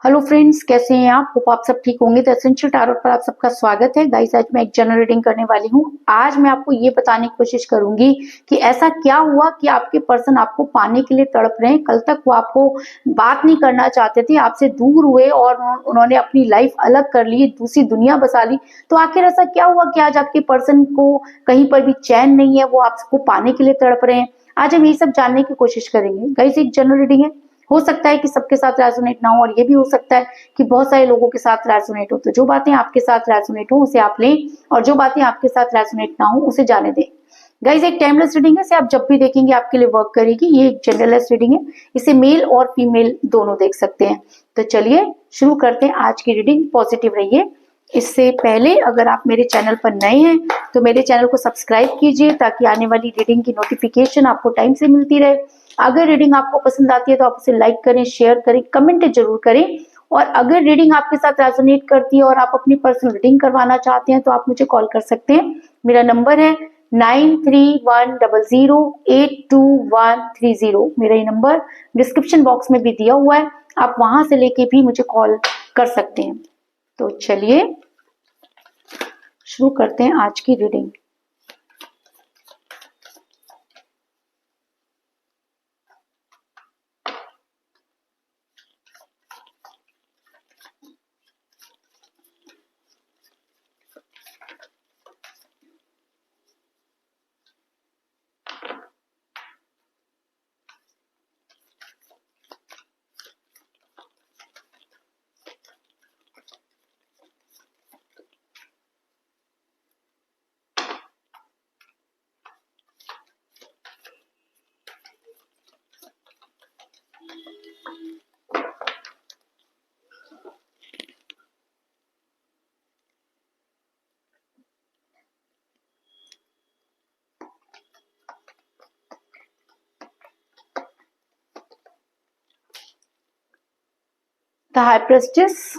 Hello friends, कैसे हैं आप? होप आप सब ठीक होंगे। तो एसेंशियल टैरोट पर आप सबका स्वागत है गाइस। आज मैं एक जनरल रीडिंग करने वाली हूँ। आज मैं आपको ये बताने की कोशिश करूंगी कि ऐसा क्या हुआ कि आपके पर्सन आपको पाने के लिए तड़प रहे हैं। कल तक वो आपको बात नहीं करना चाहते थे, आपसे दूर हुए और उन्होंने अपनी लाइफ अलग कर ली, दूसरी दुनिया बसा ली। तो आखिर ऐसा क्या हुआ कि आज आपके पर्सन को कहीं पर भी चैन नहीं है, वो आपको पाने के लिए तड़प रहे हैं। आज हम ये सब जानने की कोशिश करेंगे गाइस। एक जनरल रीडिंग है, हो सकता है कि सबके साथ रेजोनेट ना हो, और ये भी हो सकता है कि बहुत सारे लोगों के साथ रेजोनेट हो। तो जो बातें आपके साथ रेजोनेट हो उसे आप लें, और जो बातें आपके साथ रेजोनेट ना हो उसे जाने दें। गाइज, एक टाइमलेस रीडिंग है, इसे आप जब भी देखेंगे आपके लिए वर्क करेगी। ये एक जनरलेस रीडिंग है, इसे मेल और फीमेल दोनों देख सकते हैं। तो चलिए शुरू करते हैं आज की रीडिंग। पॉजिटिव रहिए। इससे पहले अगर आप मेरे चैनल पर नए हैं तो मेरे चैनल को सब्सक्राइब कीजिए, ताकि आने वाली रीडिंग की नोटिफिकेशन आपको टाइम से मिलती रहे। अगर रीडिंग आपको पसंद आती है तो आप उसे लाइक करें, शेयर करें, कमेंट जरूर करें। और अगर रीडिंग आपके साथ रेजोनेट करती है और आप अपनी पर्सनल रीडिंग करवाना चाहते हैं तो आप मुझे कॉल कर सकते हैं। मेरा नंबर है 9310082130। मेरा ये नंबर डिस्क्रिप्शन बॉक्स में भी दिया हुआ है, आप वहां से लेके भी मुझे कॉल कर सकते हैं। तो चलिए शुरू करते हैं आज की reading. The High Priestess,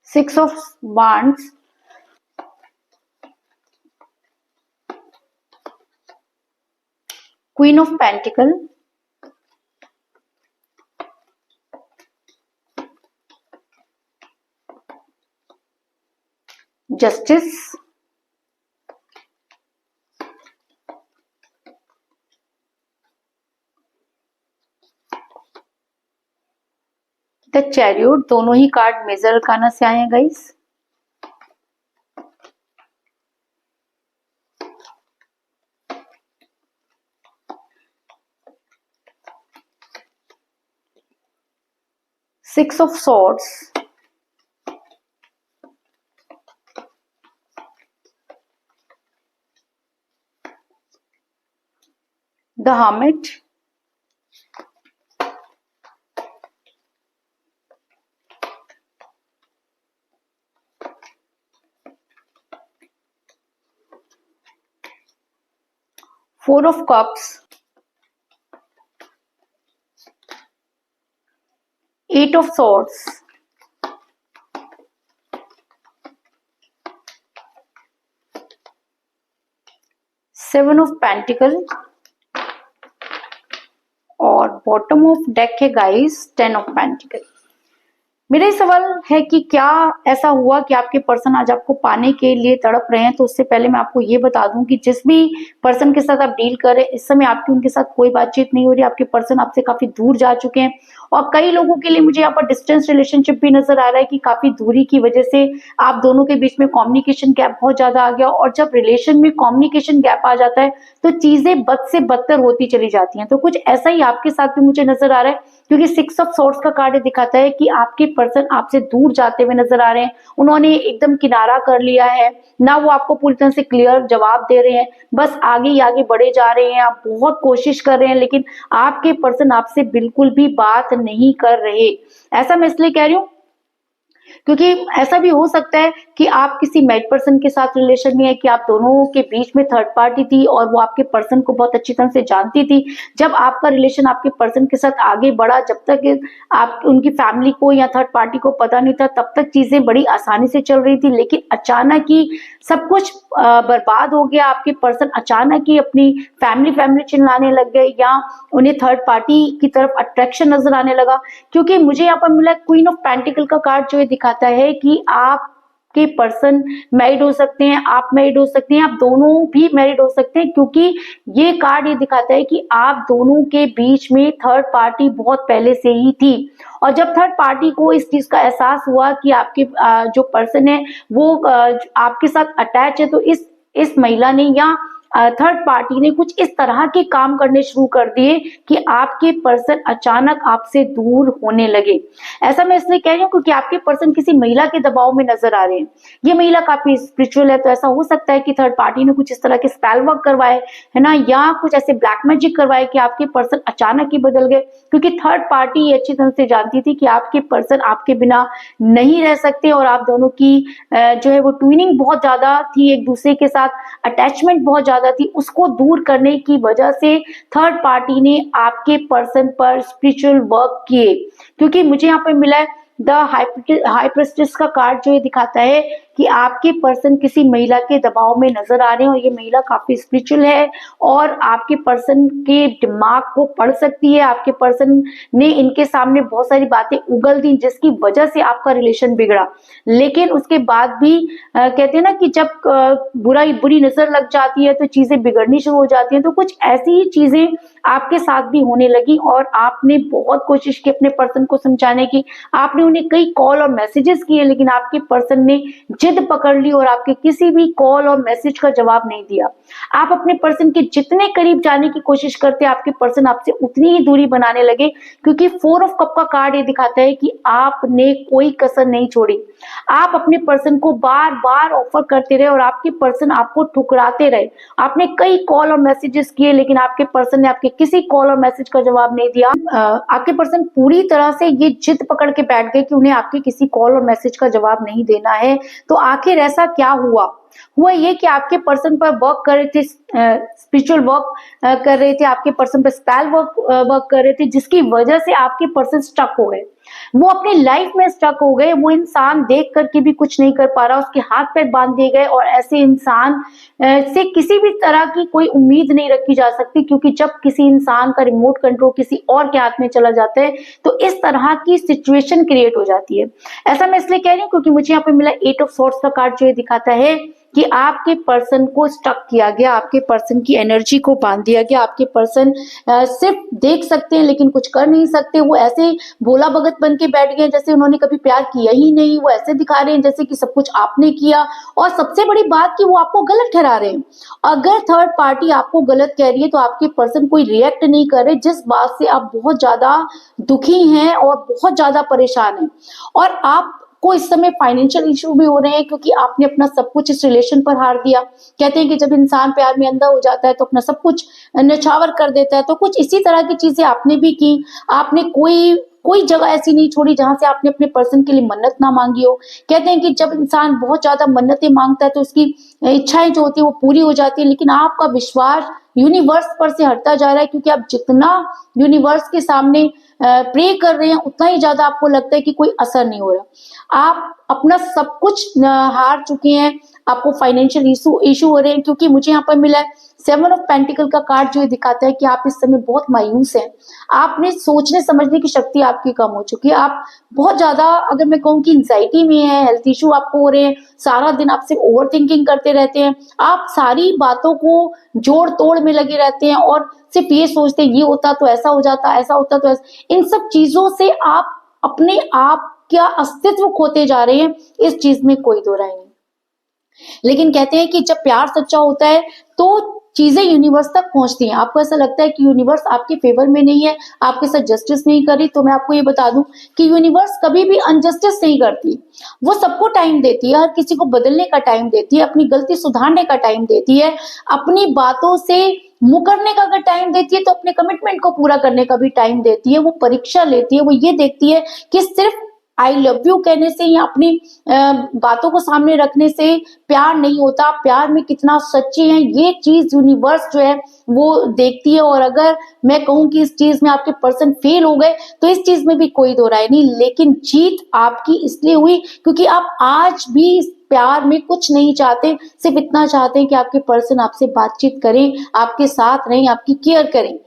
Six of Wands, Queen of Pentacles, Justice, the chariot. दोनों ही कार्ड मेजर अरकाना से आए हैं guys. Six of swords, the hermit, four of cups, eight of swords, seven of pentacle, और bottom of deck है guys 10 of pentacle. मेरा सवाल है कि क्या ऐसा हुआ कि आपके पर्सन आज आपको पाने के लिए तड़प रहे हैं। तो उससे पहले मैं आपको ये बता दूं कि जिस भी पर्सन के साथ आप डील कर रहे हैं इस समय आपकी उनके साथ कोई बातचीत नहीं हो रही। आपके पर्सन आपसे काफी दूर जा चुके हैं, और कई लोगों के लिए मुझे यहाँ पर डिस्टेंस रिलेशनशिप भी नजर आ रहा है कि काफी दूरी की वजह से आप दोनों के बीच में कम्युनिकेशन गैप बहुत ज्यादा आ गया। और जब रिलेशन में कम्युनिकेशन गैप आ जाता है तो चीजें बद से बदतर होती चली जाती हैं। तो कुछ ऐसा ही आपके साथ भी मुझे नजर आ रहा है, क्योंकि सिक्स ऑफ सोर्ड्स का कार्ड दिखाता है कि आपके पर्सन आपसे दूर जाते हुए नजर आ रहे हैं। उन्होंने एकदम किनारा कर लिया है, ना वो आपको पूरी तरह से क्लियर जवाब दे रहे हैं, बस आगे ही आगे बढ़े जा रहे हैं। आप बहुत कोशिश कर रहे हैं लेकिन आपके पर्सन आपसे बिल्कुल भी बात नहीं कर रहे। ऐसा मैं इसलिए कह रही हूँ क्योंकि ऐसा भी हो सकता है कि आप किसी मैरिड पर्सन के साथ रिलेशन में है, कि आप दोनों के बीच में थर्ड पार्टी थी और वो आपके पर्सन को बहुत अच्छी तरह से जानती थी। जब आपका रिलेशन आपके पर्सन के साथ आगे बढ़ा, जब तक आप उनकी फैमिली को या थर्ड पार्टी को पता नहीं था, तब तक चीजें बड़ी आसानी से चल रही थी। लेकिन अचानक ही सब कुछ बर्बाद हो गया। आपके पर्सन अचानक ही अपनी फैमिली फैमिली चिल्लाने लग गए, या उन्हें थर्ड पार्टी की तरफ अट्रैक्शन नजर आने लगा। क्योंकि मुझे यहाँ पर मिला क्वीन ऑफ पेंटिकल का कार्ड, जो ये दिखाता है कि आप के पर्सन मैरिड हो सकते हैं, आप मैरिड हो सकते हैं, आप दोनों भी मैरिड हो सकते हैं। क्योंकि ये कार्ड ये दिखाता है कि आप दोनों के बीच में थर्ड पार्टी बहुत पहले से ही थी। और जब थर्ड पार्टी को इस चीज का एहसास हुआ कि आपके जो पर्सन है वो आपके साथ अटैच है, तो इस महिला ने या थर्ड पार्टी ने कुछ इस तरह के काम करने शुरू कर दिए कि आपके पर्सन अचानक आपसे दूर होने लगे। ऐसा मैं इसलिए कह रही हूँ क्योंकि आपके पर्सन किसी महिला के दबाव में नजर आ रहे हैं। ये महिला काफी स्पिरिचुअल है, तो ऐसा हो सकता है कि थर्ड पार्टी ने कुछ इस तरह के स्पेल वर्क करवाए, है ना, या कुछ ऐसे ब्लैक मैजिक करवाए कि आपके पर्सन अचानक ही बदल गए। क्योंकि थर्ड पार्टी अच्छी तरह से जानती थी कि आपके पर्सन आपके बिना नहीं रह सकते, और आप दोनों की जो है वो ट्विनिंग बहुत ज्यादा थी, एक दूसरे के साथ अटैचमेंट बहुत ज्यादा थी। उसको दूर करने की वजह से थर्ड पार्टी ने आपके पर्सन पर स्पिरिचुअल वर्क किए। क्योंकि मुझे यहाँ पे मिला है द हाई प्रिस्टेस का कार्ड, जो ये दिखाता है कि आपके पर्सन किसी महिला के दबाव में नजर आ रहे हैं, और ये महिला काफी स्पिरिचुअल है और आपके पर्सन के दिमाग को पढ़ सकती है। आपके पर्सन ने इनके सामने बहुत सारी बातें उगल दी जिसकी वजह से आपका रिलेशन बिगड़ा। लेकिन उसके बाद भी कहते हैं ना कि जब बुरी नजर लग जाती है तो चीजें बिगड़नी शुरू हो जाती हैं। तो कुछ ऐसी ही चीजें आपके साथ भी होने लगी, और आपने बहुत कोशिश की अपने पर्सन को समझाने की। आपने उन्हें कई कॉल और मैसेजेस किए, लेकिन आपके पर्सन ने जिद पकड़ ली और आपके किसी भी कॉल और मैसेज का जवाब नहीं दिया। आप अपने पर्सन के जितने करीब जाने की कोशिश करते, आपके पर्सन आपसे उतनी ही दूरी बनाने लगे। क्योंकि 4 ऑफ कप का कार्ड ये दिखाता है कि आपने कोई कसर नहीं छोड़ी। आप अपने पर्सन को बार बार ऑफर करते रहे और आपके पर्सन आपको ठुकराते रहे। आपने कई कॉल और मैसेजेस किए, लेकिन आपके पर्सन ने आपके किसी कॉल और मैसेज का जवाब नहीं दिया। आपके पर्सन पूरी तरह से ये जिद पकड़ के बैठ गए कि उन्हें आपके किसी कॉल और मैसेज का जवाब नहीं देना है। तो आखिर ऐसा क्या हुआ ये कि आपके पर्सन पर वर्क कर रहे थे, स्पिरिचुअल वर्क कर रहे थे, आपके पर्सन पर स्पेल वर्क कर रहे थे, जिसकी वजह से आपके पर्सन स्टक हो गए। वो अपनी लाइफ में स्टक हो गए। वो इंसान देख करके भी कुछ नहीं कर पा रहा, उसके हाथ पैर बांध दिए गए, और ऐसे इंसान से किसी भी तरह की कोई उम्मीद नहीं रखी जा सकती। क्योंकि जब किसी इंसान का रिमोट कंट्रोल किसी और के हाथ में चला जाता है तो इस तरह की सिचुएशन क्रिएट हो जाती है। ऐसा मैं इसलिए कह रही हूँ क्योंकि मुझे यहाँ पे मिला 8 ऑफ सॉर्ड्स का कार्ड, जो ये दिखाता है कि आपके पर्सन को स्टक किया गया, आपके पर्सन की एनर्जी को बांध दिया गया। आपके पर्सन सिर्फ देख सकते हैं लेकिन कुछ कर नहीं सकते। वो ऐसे भोला भगत बन के बैठ गए जैसे उन्होंने कभी प्यार किया ही नहीं। वो ऐसे दिखा रहे हैं जैसे कि सब कुछ आपने किया, और सबसे बड़ी बात कि वो आपको गलत ठहरा रहे हैं। अगर थर्ड पार्टी आपको गलत कह रही है तो आपके पर्सन कोई रिएक्ट नहीं कर रहे, जिस बात से आप बहुत ज्यादा दुखी हैं और बहुत ज्यादा परेशान हैं। और आप को इस समय फाइनेंशियल इशू भी हो रहे हैं क्योंकि आपने अपना सब कुछ इस रिलेशन पर हार दिया। कहते हैं कि जब इंसान प्यार में अंधा हो जाता है तो अपना सब कुछ न्यौछावर कर देता है। तो कुछ इसी तरह की चीजें आपने भी की। आपने कोई जगह ऐसी नहीं छोड़ी जहां से आपने अपने पर्सन के लिए मन्नत ना मांगी हो। कहते हैं कि जब इंसान बहुत ज्यादा मन्नतें मांगता है तो उसकी इच्छाएं जो होती है वो पूरी हो जाती है। लेकिन आपका विश्वास यूनिवर्स पर से हटता जा रहा है, क्योंकि आप जितना यूनिवर्स के सामने प्रे कर रहे हैं उतना ही ज्यादा आपको लगता है कि कोई असर नहीं हो रहा। आप अपना सब कुछ हार चुके हैं। आपको फाइनेंशियल इशू हो रहे हैं, क्योंकि मुझे यहाँ पर मिला है 7 ऑफ पेंटिकल का कार्ड, जो दिखाता है कि आप इस समय बहुत मायूस हैं। आपने सोचने समझने की शक्ति आपकी कम हो चुकी है। आप बहुत ज्यादा, अगर मैं कहूँ कि एंजाइटी में है, हेल्थ इशू आपको हो रहे हैं, सारा दिन आप सिर्फ ओवर थिंकिंग करते रहते हैं। आप सारी बातों को जोड़ तोड़ में लगे रहते हैं और सिर्फ ये सोचते हैं ये होता तो ऐसा हो जाता, ऐसा होता तो ऐसा। इन सब चीजों से आप अपने आप क्या अस्तित्व खोते जा रहे हैं, इस चीज में कोई दो राय नहीं। लेकिन कहते हैं कि जब प्यार सच्चा होता है तो चीजें यूनिवर्स तक पहुंचती हैं। आपको ऐसा लगता है कि यूनिवर्स आपके फेवर में नहीं है, आपके साथ जस्टिस नहीं कर रही, तो मैं आपको ये बता दूं कि यूनिवर्स कभी भी अनजस्टिस नहीं करती। वो सबको टाइम देती है, हर किसी को बदलने का टाइम देती है, अपनी गलती सुधारने का टाइम देती है, अपनी बातों से मुकरने का अगर टाइम देती है तो अपने कमिटमेंट को पूरा करने का भी टाइम देती है। वो परीक्षा लेती है, वो ये देखती है कि सिर्फ आई लव यू कहने से या अपनी बातों को सामने रखने से प्यार नहीं होता। प्यार में कितना सच्चे हैं ये चीज यूनिवर्स जो है वो देखती है। और अगर मैं कहूं कि इस चीज में आपके पर्सन फेल हो गए तो इस चीज में भी कोई दो राय नहीं, लेकिन जीत आपकी इसलिए हुई क्योंकि आप आज भी इस प्यार में कुछ नहीं चाहते, सिर्फ इतना चाहते हैं कि आपके पर्सन आपसे बातचीत करें, आपके साथ रहें, आपकी केयर करें।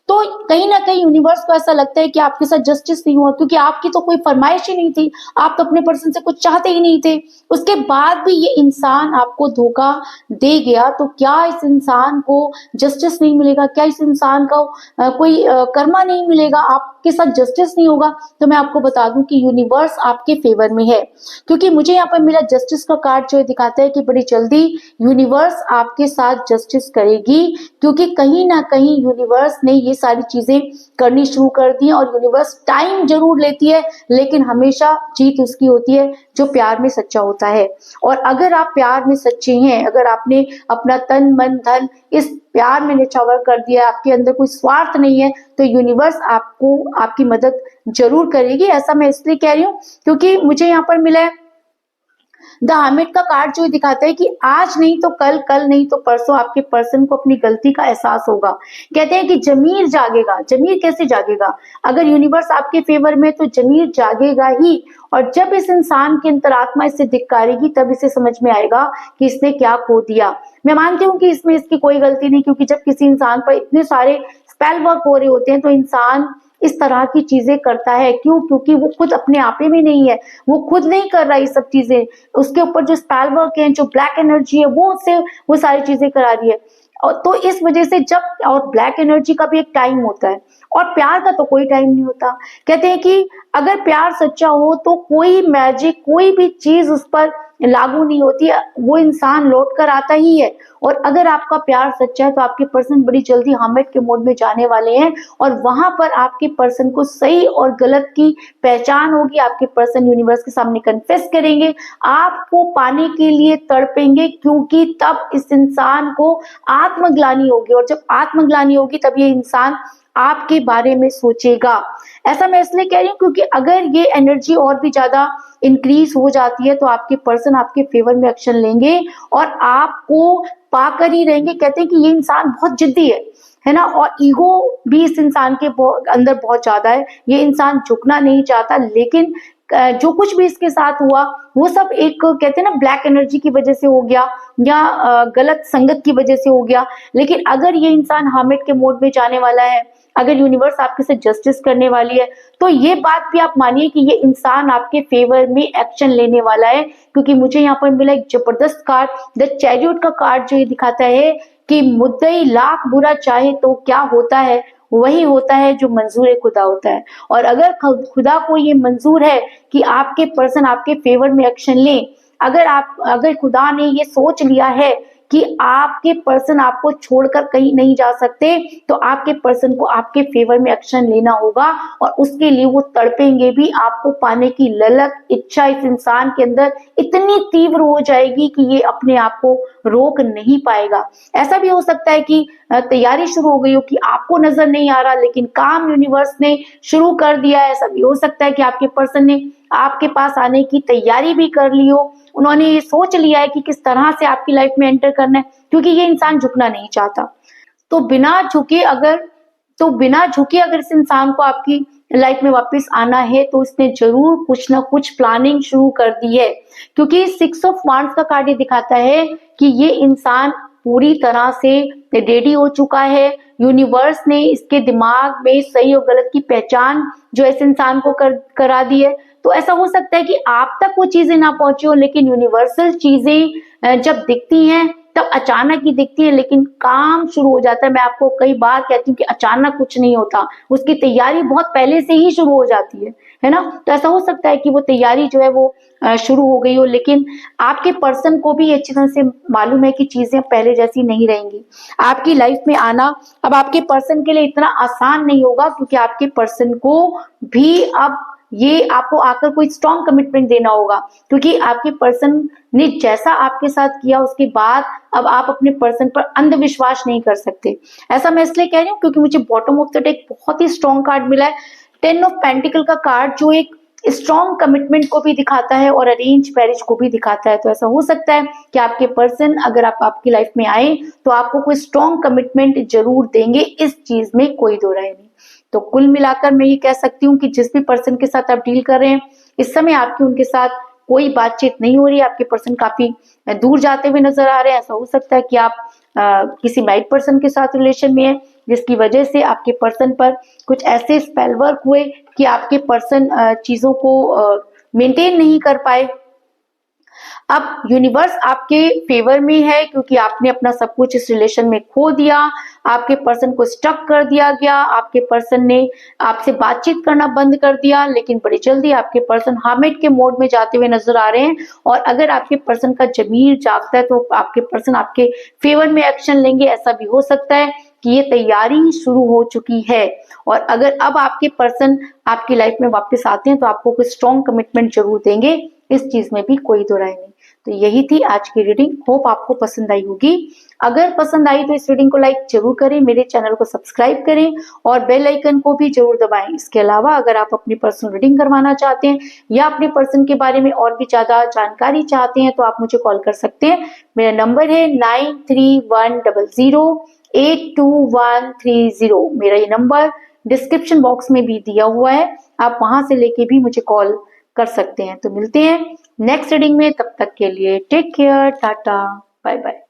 तो कहीं ना कहीं यूनिवर्स को ऐसा लगता है कि आपके साथ जस्टिस नहीं हुआ क्योंकि आपकी तो कोई फरमाइश ही नहीं थी, आप तो अपने पर्सन से कुछ चाहते ही नहीं थे। उसके बाद भी ये इंसान आपको धोखा दे गया, तो क्या इस इंसान को जस्टिस नहीं मिलेगा? क्या इस इंसान का कोई कर्मा नहीं मिलेगा? आपके साथ जस्टिस नहीं होगा? तो मैं आपको बता दूं कि यूनिवर्स आपके फेवर में है, क्योंकि मुझे यहाँ पर मिला जस्टिस का कार्ड जो दिखाता है कि बड़ी जल्दी यूनिवर्स आपके साथ जस्टिस करेगी, क्योंकि कहीं ना कहीं यूनिवर्स ने ये सारी चीजें करनी शुरू कर दी हैं। और यूनिवर्स टाइम जरूर लेती है लेकिन हमेशा जीत उसकी होती है जो प्यार में सच्चा होता है। और अगर आप प्यार में सच्चे हैं, अगर आपने अपना तन मन धन इस प्यार में निछावर कर दिया, आपके अंदर कोई स्वार्थ नहीं है, तो यूनिवर्स आपको आपकी मदद जरूर करेगी। ऐसा मैं इसलिए कह रही हूँ क्योंकि मुझे यहाँ पर मिला है द हर्मिट का कार्ड जो दिखाता है कि आज नहीं तो कल, कल नहीं तो परसों आपके पर्सन को अपनी गलती का एहसास होगा। कहते हैं कि जमीर जागेगा। जमीर कैसे जागेगा? अगर यूनिवर्स आपके फेवर में तो जमीर जागेगा ही। और जब इस इंसान की अंतरात्मा इससे धिक्कारेगी तब इसे समझ में आएगा कि इसने क्या खो दिया। मैं मानती हूँ कि इसमें इसकी कोई गलती नहीं, क्योंकि जब किसी इंसान पर इतने सारे स्पेल वर्क हो रहे होते हैं तो इंसान इस तरह की चीजें करता है। क्यों? क्योंकि वो खुद अपने आपे में नहीं है, वो खुद नहीं कर रहा ये सब चीजें। उसके ऊपर जो स्पेल वर्क है, जो ब्लैक एनर्जी है, वो उससे वो सारी चीजें करा रही है। और तो इस वजह से जब, और ब्लैक एनर्जी का भी एक टाइम होता है और प्यार का तो कोई टाइम नहीं होता। कहते हैं कि अगर प्यार सच्चा हो तो कोई मैजिक, कोई भी चीज उस पर लागू नहीं होती है, वो इंसान लौट कर आता ही है। और अगर आपका प्यार सच्चा है तो आपके पर्सन बड़ी जल्दी हर्मिट के मोड में जाने वाले हैं और वहां पर आपके पर्सन को सही और गलत की पहचान होगी। आपके पर्सन यूनिवर्स के सामने कन्फेस करेंगे, आपको पाने के लिए तड़पेंगे, क्योंकि तब इस इंसान को आत्मग्लानि होगी। और जब आत्मग्लानि होगी तब ये इंसान आपके बारे में सोचेगा। ऐसा मैं इसलिए कह रही हूँ क्योंकि अगर ये एनर्जी और भी ज्यादा इंक्रीज हो जाती है तो आपके पर्सन आपके फेवर में एक्शन लेंगे और आपको पाकर ही रहेंगे। कहते हैं कि ये इंसान बहुत जिद्दी है ना, और ईगो भी इस इंसान के अंदर बहुत ज्यादा है। ये इंसान झुकना नहीं चाहता, लेकिन जो कुछ भी इसके साथ हुआ वो सब एक, कहते हैं ना, ब्लैक एनर्जी की वजह से हो गया या गलत संगत की वजह से हो गया। लेकिन अगर ये इंसान हर्मिट के मोड में जाने वाला है, अगर यूनिवर्स आपके साथ जस्टिस करने वाली है, तो ये बात भी आप मानिए कि ये इंसान आपके फेवर में एक्शन लेने वाला है। क्योंकि मुझे यहाँ पर मिला एक जबरदस्त कार्ड, द चैरियट का कार्ड, जो ये दिखाता है कि मुद्दई लाख बुरा चाहे तो क्या होता है, वही होता है जो मंजूर खुदा होता है। और अगर खुदा को ये मंजूर है कि आपके पर्सन आपके फेवर में एक्शन ले, अगर खुदा ने ये सोच लिया है कि आपके पर्सन आपको छोड़कर कहीं नहीं जा सकते, तो आपके पर्सन को आपके फेवर में एक्शन लेना होगा। और उसके लिए वो तड़पेंगे भी। आपको पाने की ललक, इच्छा इस इंसान के अंदर इतनी तीव्र हो जाएगी कि ये अपने आप को रोक नहीं पाएगा। ऐसा भी हो सकता है कि तैयारी शुरू हो गई हो कि आपको नजर नहीं आ रहा लेकिन काम यूनिवर्स ने शुरू कर दिया है। ऐसा भी हो सकता है कि आपके पर्सन ने आपके पास आने की तैयारी भी कर ली हो, उन्होंने ये सोच लिया है कि किस तरह से आपकी लाइफ में एंटर करना है, क्योंकि ये इंसान झुकना नहीं चाहता। तो बिना झुके अगर इस इंसान को आपकी लाइफ में वापस आना है तो इसने जरूर कुछ ना कुछ प्लानिंग शुरू कर दी है। क्योंकि 6 ऑफ वांड्स का कार्ड ये दिखाता है कि ये इंसान पूरी तरह से रेडी हो चुका है। यूनिवर्स ने इसके दिमाग में सही और गलत की पहचान जो इस इंसान को करा दी है। तो ऐसा हो सकता है कि आप तक वो चीजें ना पहुंची हो, लेकिन यूनिवर्सल चीजें जब दिखती हैं तब अचानक ही दिखती है, लेकिन काम शुरू हो जाता है। मैं आपको कई बार कहती हूँ कि अचानक कुछ नहीं होता, उसकी तैयारी बहुत पहले से ही शुरू हो जाती है ना। तो ऐसा हो सकता है कि वो तैयारी जो है वो शुरू हो गई हो, लेकिन आपके पर्सन को भी अच्छी तरह से मालूम है कि चीजें पहले जैसी नहीं रहेंगी। आपकी लाइफ में आना अब आपके पर्सन के लिए इतना आसान नहीं होगा, क्योंकि आपके पर्सन को भी अब ये आपको आकर कोई स्ट्रॉन्ग कमिटमेंट देना होगा। क्योंकि आपके पर्सन ने जैसा आपके साथ किया उसके बाद अब आप अपने पर्सन पर अंधविश्वास नहीं कर सकते। ऐसा मैं इसलिए कह रही हूँ क्योंकि मुझे बॉटम ऑफ द डेक बहुत ही स्ट्रॉन्ग कार्ड मिला है, 10 ऑफ पेंटिकल का कार्ड, जो एक स्ट्रॉन्ग कमिटमेंट को भी दिखाता है और अरेंज मैरिज को भी दिखाता है। तो ऐसा हो सकता है कि आपके पर्सन अगर आपकी लाइफ में आए तो आपको कोई स्ट्रॉन्ग कमिटमेंट जरूर देंगे, इस चीज में कोई दो राय नहीं। तो कुल मिलाकर मैं ये कह सकती हूँ कि जिस भी पर्सन के साथ आप डील कर रहे हैं, इस समय आपकी उनके साथ कोई बातचीत नहीं हो रही है, आपके पर्सन काफी दूर जाते हुए नजर आ रहे हैं। ऐसा हो सकता है कि आप किसी मैरिड पर्सन के साथ रिलेशन में है, जिसकी वजह से आपके पर्सन पर कुछ ऐसे स्पेल वर्क हुए कि आपके पर्सन चीजों को मेंटेन नहीं कर पाए। अब यूनिवर्स आपके फेवर में है क्योंकि आपने अपना सब कुछ इस रिलेशन में खो दिया, आपके पर्सन को स्टक कर दिया गया, आपके पर्सन ने आपसे बातचीत करना बंद कर दिया, लेकिन बड़ी जल्दी आपके पर्सन हामिद के मोड में जाते हुए नजर आ रहे हैं। और अगर आपके पर्सन का जमीर जागता है तो आपके पर्सन आपके फेवर में एक्शन लेंगे। ऐसा भी हो सकता है कि ये तैयारी शुरू हो चुकी है, और अगर अब आपके पर्सन आपकी लाइफ में वापस आते हैं तो आपको कोई स्ट्रॉन्ग कमिटमेंट जरूर देंगे, इस चीज में भी कोई दो राय नहीं। तो यही थी आज की रीडिंग, होप आपको पसंद आई होगी। अगर पसंद आई तो इस रीडिंग को लाइक जरूर करें, मेरे चैनल को सब्सक्राइब करें और बेल आइकन को भी जरूर दबाएं। इसके अलावा अगर आप अपनी पर्सनल रीडिंग करवाना चाहते हैं या अपने पर्सन के बारे में और भी ज्यादा जानकारी चाहते हैं तो आप मुझे कॉल कर सकते हैं। मेरा नंबर है 9310082130। मेरा ये नंबर डिस्क्रिप्शन बॉक्स में भी दिया हुआ है, आप वहां से लेके भी मुझे कॉल कर सकते हैं। तो मिलते हैं नेक्स्ट रीडिंग में, तब तक के लिए take care, tata, bye bye.